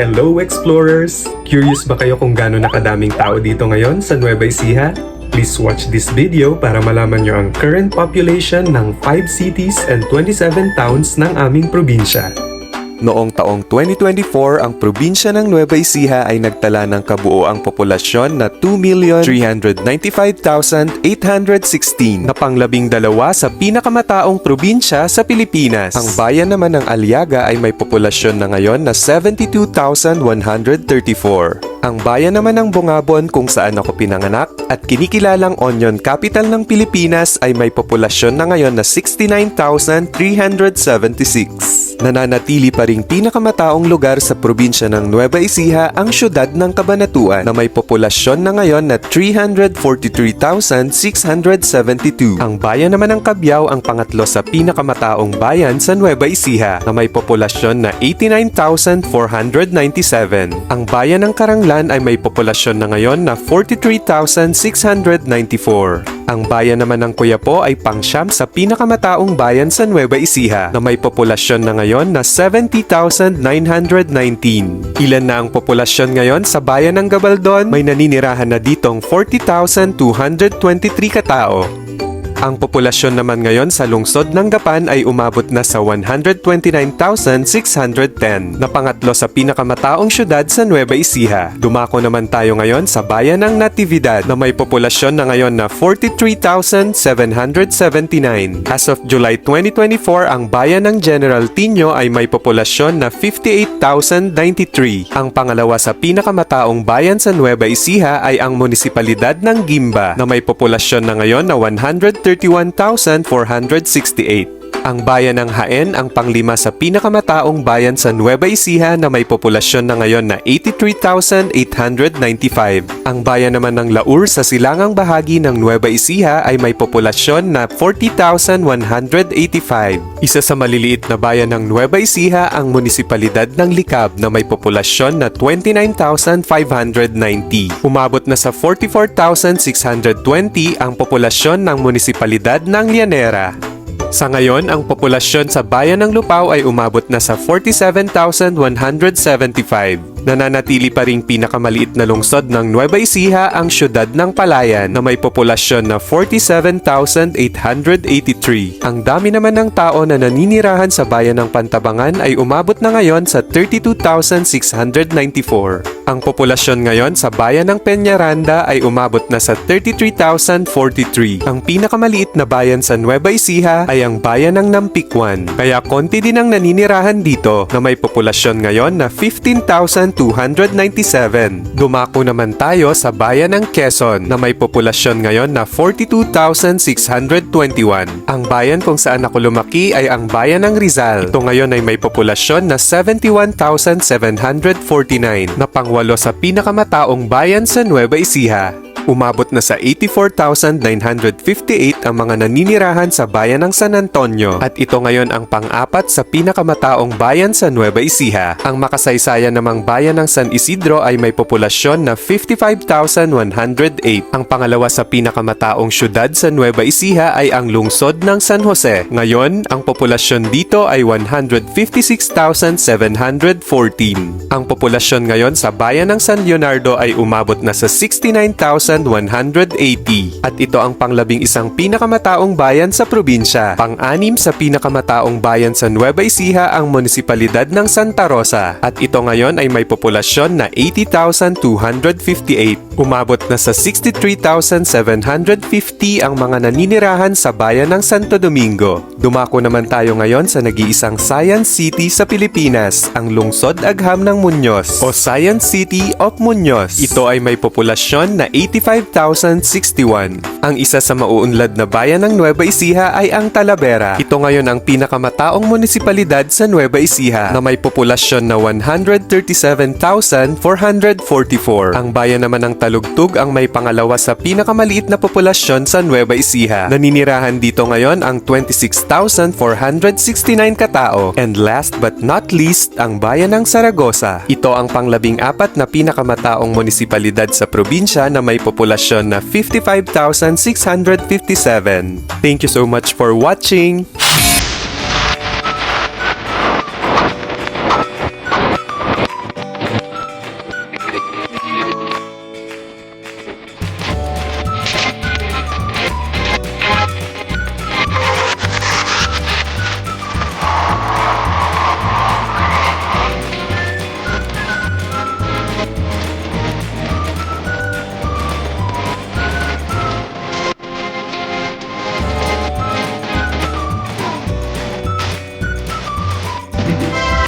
Hello explorers! Curious ba kayo kung gaano nakadaming tao dito ngayon sa Nueva Ecija? Please watch this video para malaman nyo ang current population ng 5 cities and 27 towns ng aming probinsya. Noong taong 2024, ang probinsya ng Nueva Ecija ay nagtala ng kabuoang populasyon na 2,395,816 na panglabing-dalawa sa pinakamataong probinsya sa Pilipinas. Ang bayan naman ng Aliaga ay may populasyon na ngayon na 72,134. Ang bayan naman ng Bungabon kung saan ako pinanganak at kinikilalang onion capital ng Pilipinas ay may populasyon na ngayon na 69,376. Nananatili pa ring pinakamataong lugar sa probinsya ng Nueva Ecija ang siyudad ng Cabanatuan na may populasyon na ngayon na 343,672. Ang bayan naman ng Cabiao ang pangatlo sa pinakamataong bayan sa Nueva Ecija na may populasyon na 89,497. Ang bayan ng Caranglan ay may populasyon na ngayon na 43,694. Ang bayan naman ng Coyapo ay pangsyam sa pinakamataong bayan sa Nueva Ecija na may populasyon na ngayon na 70,919. Ilan na ang populasyon ngayon sa bayan ng Gabaldon? May naninirahan na ditong 40,223 katao. Ang populasyon naman ngayon sa lungsod ng Gapan ay umabot na sa 129,610 na pangatlo sa pinakamataong syudad sa Nueva Ecija. Dumako naman tayo ngayon sa bayan ng Natividad na may populasyon na ngayon na 43,779. As of July 2024, ang bayan ng General Tino ay may populasyon na 58,093. Ang pangalawa sa pinakamataong bayan sa Nueva Ecija ay ang munisipalidad ng Gimba na may populasyon na ngayon na 131,468. Ang bayan ng Jaen ang panglima sa pinakamataong bayan sa Nueva Ecija na may populasyon na ngayon na 83,895. Ang bayan naman ng Laur sa silangang bahagi ng Nueva Ecija ay may populasyon na 40,185. Isa sa maliliit na bayan ng Nueva Ecija ang munisipalidad ng Likab na may populasyon na 29,590. Umabot na sa 44,620 ang populasyon ng munisipalidad ng Llanera. Sa ngayon, ang populasyon sa bayan ng Lupao ay umabot na sa 47,175. Nananatili pa ring pinakamaliit na lungsod ng Nueva Ecija ang siyudad ng Palayan na may populasyon na 47,883. Ang dami naman ng tao na naninirahan sa bayan ng Pantabangan ay umabot na ngayon sa 32,694. Ang populasyon ngayon sa bayan ng Peñaranda ay umabot na sa 33,043. Ang pinakamaliit na bayan sa Nueva Ecija ay ang bayan ng Nampikwan. Kaya konti din ang naninirahan dito na may populasyon ngayon na 15,297. Dumako naman tayo sa bayan ng Quezon na may populasyon ngayon na 42,621. Ang bayan kung saan ako lumaki ay ang bayan ng Rizal. Ito ngayon ay may populasyon na 71,749 na pangwalo sa pinakamataong bayan sa Nueva Ecija. Umabot na sa 84,958 ang mga naninirahan sa bayan ng San Antonio at ito ngayon ang pang-apat sa pinakamataong bayan sa Nueva Ecija. Ang makasaysayan namang bayan ng San Isidro ay may populasyon na 55,108. Ang pangalawa sa pinakamataong syudad sa Nueva Ecija ay ang lungsod ng San Jose. Ngayon, ang populasyon dito ay 156,714. Ang populasyon ngayon sa bayan ng San Leonardo ay umabot na sa 69,180 at ito ang pang-11 pinakamataong bayan sa probinsya. Pang-6 sa pinakamataong bayan sa Nueva Ecija ang munisipalidad ng Santa Rosa at ito ngayon ay may populasyon na 80,258. Umabot na sa 63,750 ang mga naninirahan sa bayan ng Santo Domingo. Dumako naman tayo ngayon sa nag-iisang Science City sa Pilipinas, ang lungsod agham ng Muñoz o Science City of Muñoz. Ito ay may populasyon na 85,061. Ang isa sa mauunlad na bayan ng Nueva Ecija ay ang Talavera. Ito ngayon ang pinakamataong munisipalidad sa Nueva Ecija na may populasyon na 137,444. Ang bayan naman ng Talugtug ang may pangalawa sa pinakamaliit na populasyon sa Nueva Ecija. Naninirahan dito ngayon ang 26,469 katao. And last but not least, ang bayan ng Saragosa. Ito ang pang-14 na pinakamataong munisipalidad sa probinsya na may populasyon na 55,657. Thank you so much for watching!